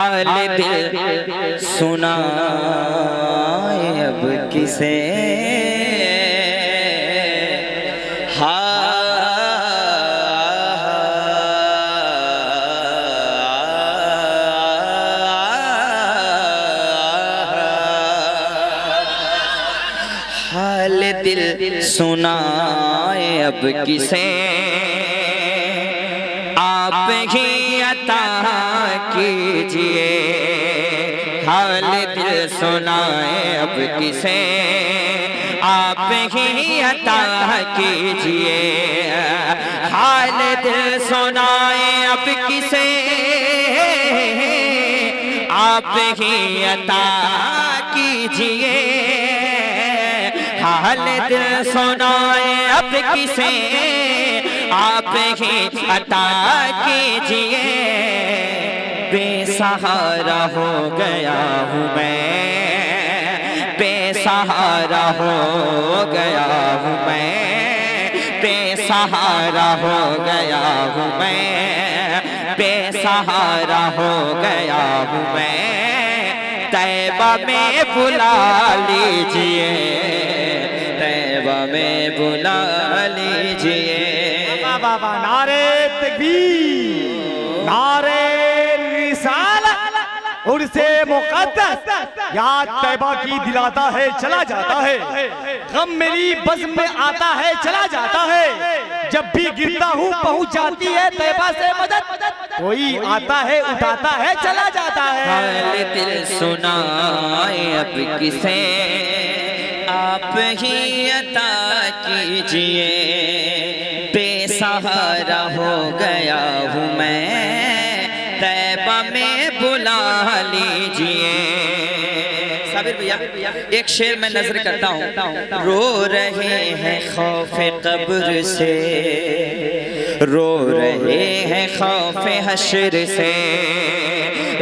हाल दिल सुनाए अब किसे हाल दिल सुनाए अब किसे आप ही अता कीजिए। हाल दिल सुनाए अब किसे आप ही अता कीजिए। हाल दिल सुनाए अब किसे आप ही अता कीजिए। हाल दिल सुनाए अब किसे आप ही अता कीजिए। बेसहारा हो गया हूँ मैं, बेसहारा हो गया हूँ मैं, बेसहारा हो गया हूँ मैं, बेसहारा हो गया हूँ मैं। तैबा में बुला लीजिए, तैबा में बुला लीजिए। बाबा नारे तकबीर, नारे रिसालत, उर्से मुक़द्दस याद तैबा की दिलाता है चला जाता है। गम मेरी बज़्म में आता है चला जाता है। जब भी गिरता हूँ पहुँच जाती है तैबा से मदद। कोई आता है उठाता है चला जाता है। हाल दिल सुनाए अब किसे आप ही अता कीजिए। बेसहारा हो गया हूँ मैं, तैबा में बुला लीजिए। साबिर भैया एक शेर में नजर करता हूँ। रो रहे हैं खौफे कब्र से, रो रहे हैं खौफे हश्र से,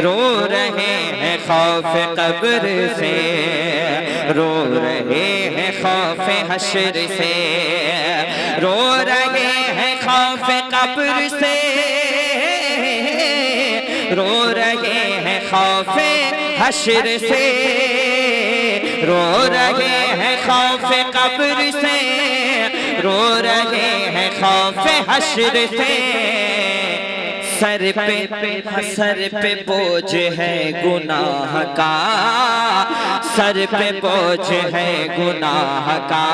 रो रहे हैं खौफे कब्र से, रो रहे हैं खौफे हश्र से, रो रहे हैं खौफे कब्र से, रो रहे हैं खौफे हश्र से, रो रहे हैं खौफे कब्र से, रो रहे हैं खौफे हश्र से। सर पे बोझ है गुनाह का, सर पे बोझ है गुनाह का,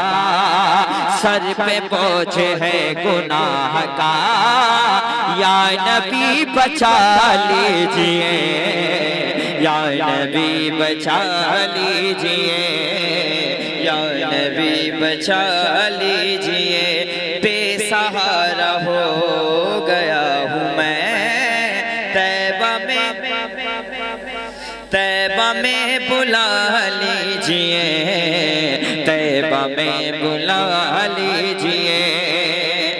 सर पे बोझ है गुनाह का। या नबी बचा लीजिए, या नबी बचा लीजिए, या नबी बचा लीजिए। बेसहारा हो गया हूँ मैं, तैबा में बुला लीजिए, तैबा में बुला लीजिए।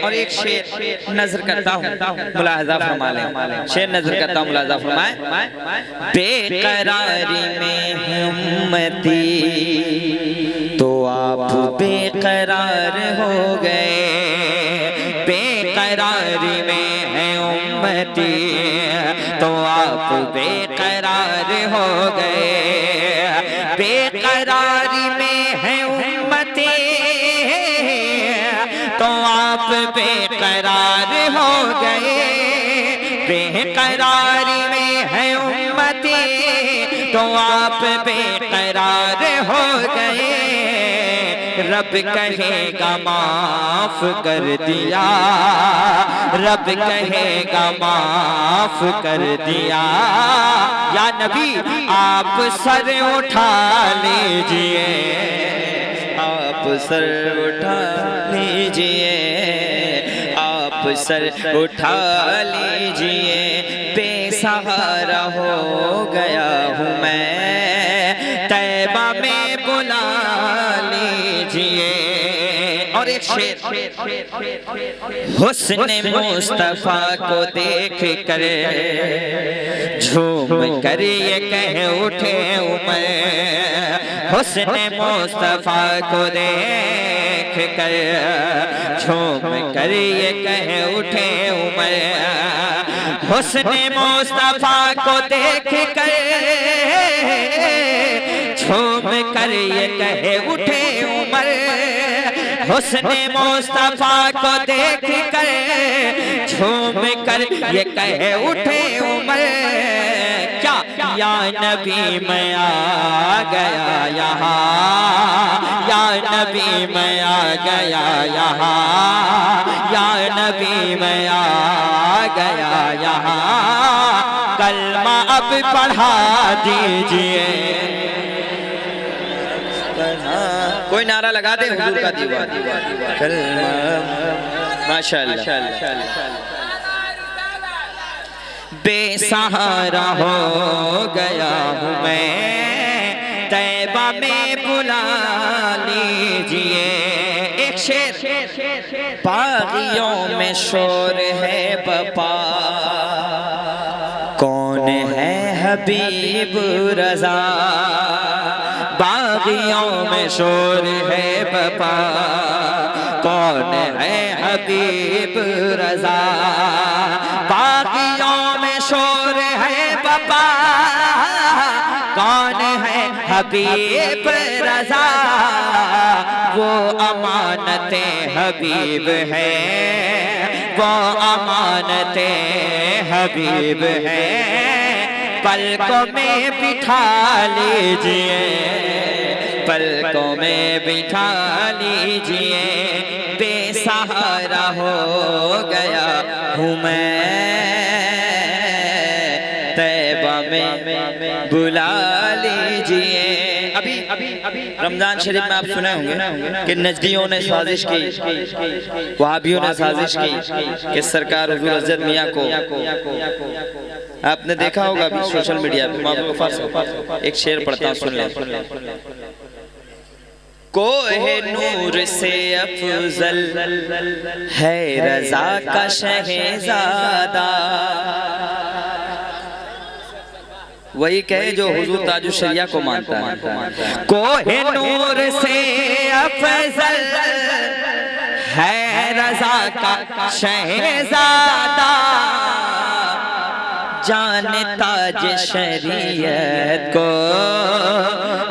और एक शेर नजर करता हूँ, मुलाहजा फरमा लें। शेर नजर करता हूँ, मुलाहजा फरमाए। बेकरारी में उम्मती तो आप बेकरार हो गए। बेकरारी में है उम्मती तो आप बेकरार हो गए। बेकरारी में है उम्मती तो आप बेकरार हो गए। बेकरारी में है उम्मती तो आप बेकरार हो गए। रब कहेगा माफ कर दिया, रब कहेगा माफ कर दिया। या नबी आप सर उठा लीजिए, आप सर उठा लीजिए, आप सर उठा लीजिए। बेसहारा हो गया हूँ मैं, तैबा में बुला लीजिए। और एक शेर, हुस्न मुस्तफा को देख कर झूम कर ये कह उठे उमर। हुस्न मुस्तफा को देख कर झूम कर ये कह उठे उमर। हुस्न मुस्तफा को देख कर झूम कर ये कहे उठे उमर। हुस्न मुस्तफा को देख कर झूम कर ये कहे उठे उमर। क्या या नबी मैं आ गया यहाँ, या नबी मैं आ गया यहाँ, या नबी मैं आ गया यहाँ। कलमा अब पढ़ा दीजिए। कोई नारा लगा दे हुजूर का दीवार। कलमा माशाअल्लाह। बेसहारा हो गया हूँ मैं, तैबा में बुला लीजिए। एक शेर। बागियों में शोर है बपा, कौन है हबीब रजा। बागियों में शोर है बपा, कौन है हबीब रजा। बागियों में शोर है बपा, कौन है हबीब रजा। वो अमानते हबीब है, वो अमानते हबीब है। पलकों में बिठा लीजिए, पलकों में बिठा लीजिए। बेसहारा हो गया हूँ मैं, तैबा में बुला लीजिए। अभी रमजान शरीफ में आप सुने होंगे कि नजदियों ने साजिश की, वहाबियों ने साजिश की कि सरकार हुजूर हज़रत मियाँ को, आपने देखा होगा अभी सोशल मीडिया पे। एक शेर पढ़ता हूँ, सुन लें। कोहे नूर से अफजल है रजा का शहजादा। वही कहे जो हुजूर ताजुश्शरिया को मानता है। कोहे नूर से अफजल है रजा का शहजादा। जानता जे शरीयत को,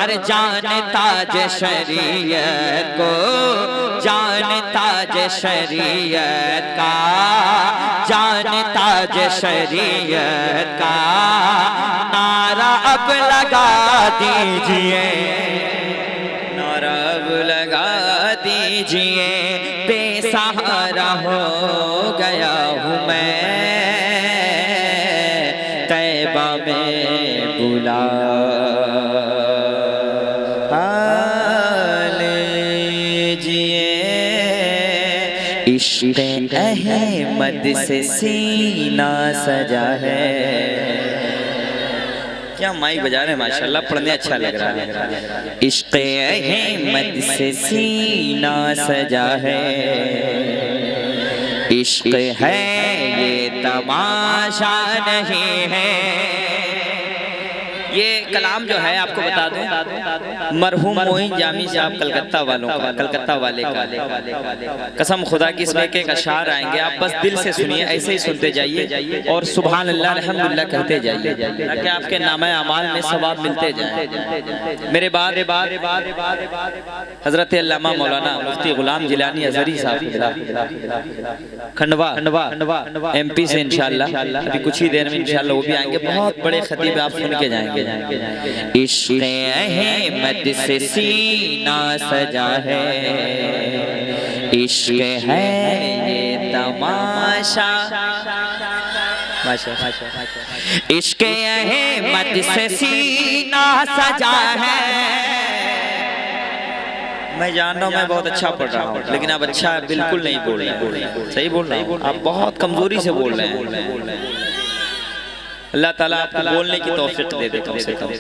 अरे जानता जे शरीयत को, जानता जे शरीयत का, जानता जे शरीयत का। नारा अब लगा दीजिए, नारा अब लगा दीजिए। बेसहारा हो गया हूँ मैं, तैबा में बुला लीजिए। इश्क़ अहमद से सीना सजा है। क्या माइक बजा रहे हैं माशाल्लाह, पढ़ने अच्छा लग रहा है। इश्क़ अहमद से सीना सजा है। इश्क़ है ये तमाशा नहीं है। ये कलाम जो है आपको बता दूं, मरहूम मोइन जामी साहब कलकत्ता वालों का, कलकत्ता वाले का। कसम खुदा की इसमें एक अशार आएंगे, आप बस दिल से सुनिए, ऐसे ही सुनते जाइए और सुभान अल्लाह अल्हम्दुलिल्लाह कहते जाइए, ताकि आपके नामे अमाल में सवाब मिलते जाए। मेरे बाद हजरत अल्लामा मौलाना मुफ्ती गुलाम जिलानी अजहरी साहब खंडवा MP से इंशाअल्लाह अभी कुछ ही देर में इंशाअल्लाह वो भी आएंगे। बहुत बड़े खतीब, आप सुन के जाएंगे। इश्क़ अहमद से सीना सजा है। इश्क़ है ये तमाशा, इश्क़ अहमद से सीना सजा है। मैं जान रहा हूँ मैं बहुत अच्छा पढ़ रहा हूँ, लेकिन आप अच्छा बिल्कुल नहीं बोल रहे हैं। सही बोल रहे हैं आप, बहुत कमजोरी से बोल रहे हैं। अल्लाह ताला आपको बोलने की तौफीक दे दे कम से कम।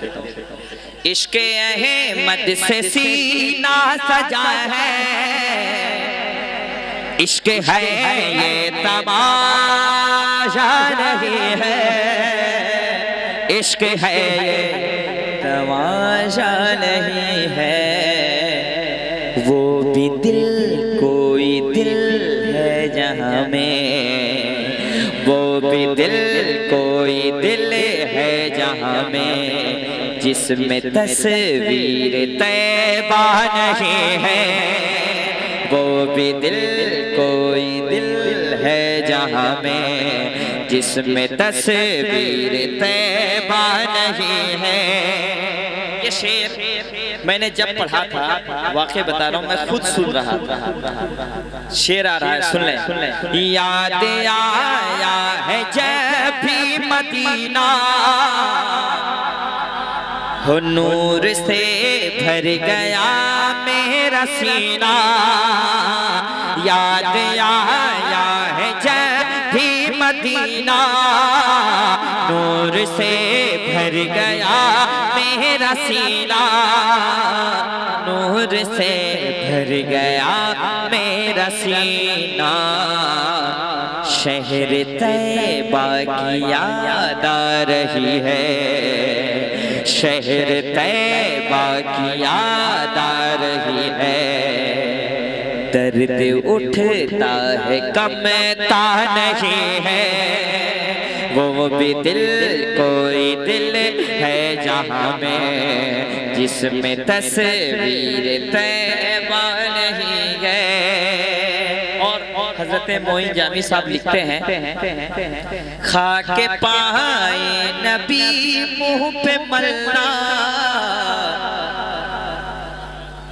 इश्क़ अहमद से सीना सजा है। इश्क़ है ये तमाशा नहीं है। इश्क़ है ये तमाशा नहीं है। वो भी दिल कोई दिल है जहाँ में, वो भी दिल है जहां में जिसमें तस्वीर तैबा नहीं है। वो भी दिल कोई दिल है जहां में जिसमें तस्वीर तैबा नहीं है। ये शेर मैंने जब पढ़ा था, वाकई बता रहा हूँ, मैं खुद सुन रहा था। शेर आ रहा है, सुन ले। याद आया है जब भी मदीना, हो नूर से भर गया मेरा सीना। याद आया है जब भी मदीना, नूर से भर गया मेरा सीना। नूर से भर गया मेरा सीना। शहर तैबा की याद आ रही है, शहर तैबा की याद आ रही है। दर्द उठता है कमता नहीं है। वो भी दिल कोई दिल है जहां में जिसमें तस्वीर तैबा नहीं है। और हजरत मोइन जामी साहब लिखते हैं, खाके पाए नबी मुंह पे मलना,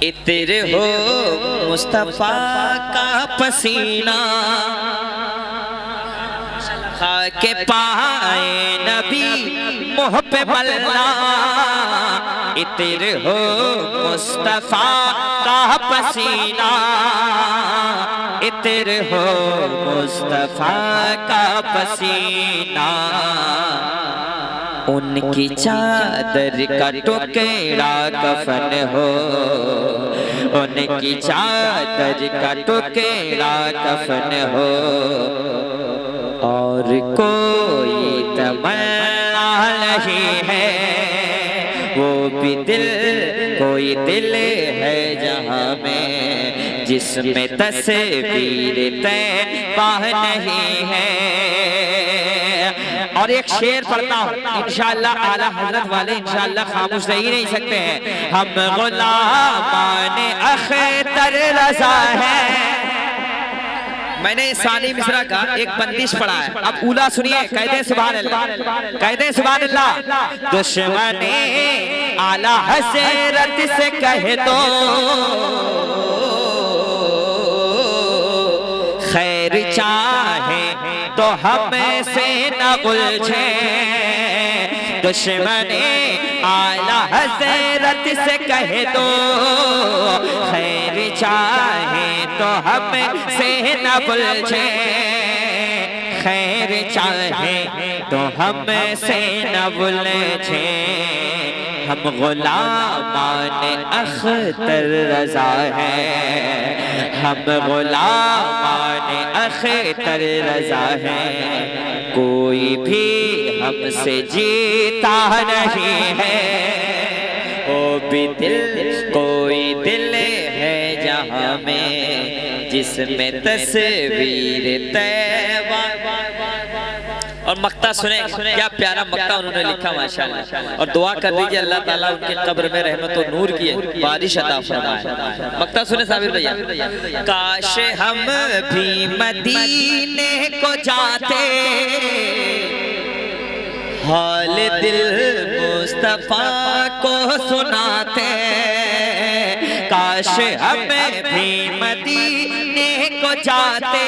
इतर हो मुस्तफा का पसीना। खाके पाए नबी मुंह पे मलना, इतर हो मुस्तफा का पसीना। इतर हो मुस्तफा का पसीना। उनकी चादर का टुकड़ा कफन हो, उनकी चादर का टुकड़ा कफन हो। और कोई तमन्ना नहीं है। वो भी दिल कोई दिल है जहां में जिसमें तस्वीर तैबा नहीं है। और एक शेर पढ़ता हूँ, इंशाअल्लाह आला हजरत वाले इंशाअल्लाह खामोश रह ही नहीं सकते हैं। हम गुलामाने अख्तर रज़ा है। मैंने सानी मिश्रा का एक बंदिश पढ़ा है, अब उला सुनिए। कहते सुभान अल्लाह, कहते सुभान अल्लाह। दुश्मने आला हज़रत से कह दो, खैर चाहे तो हमें से न उलझे। दुश्मने आला हज़रत से कह दो, खैर चाहे तो हमें से न उलझे। खैर चाहे तो हमें से न उलझे। हम गुलामाने अख्तर रज़ा है, हम गुलामाने अख्तर रज़ा है। कोई भी हमसे जीता नहीं है। वो भी दिल कोई दिल है जहां में जिसमें तस्वीर तैबा। और मक्ता सुने, क्या प्यारा मक्ता उन्होंने लिखा माशाअल्लाह। और दुआ कर दीजिए अल्लाह ताला उनके कब्र में रहमत और नूर की बारिश अता फरमाए। मक्ता सुने साबिर भैया। काश हम भी मदीने को जाते, हाल दिल मुस्तफा को सुनाते। काश हमें भी मदीने को जाते,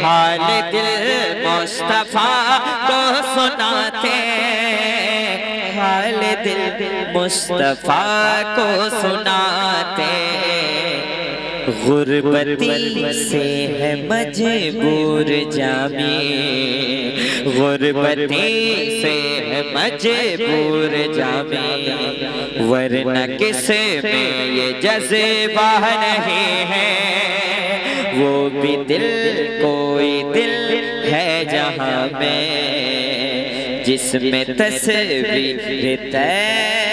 हाल दिल मुस्तफा को सुनाते। हाल दिल मुस्तफा को सुनाते। गुर्बती से है मजबूर जामी, गुर्बती से है मजबूर जामी। वरना किस में ये जज्बा नहीं है। वो भी दिल कोई दिल है जहां में जिसमें तस्वीर तैबा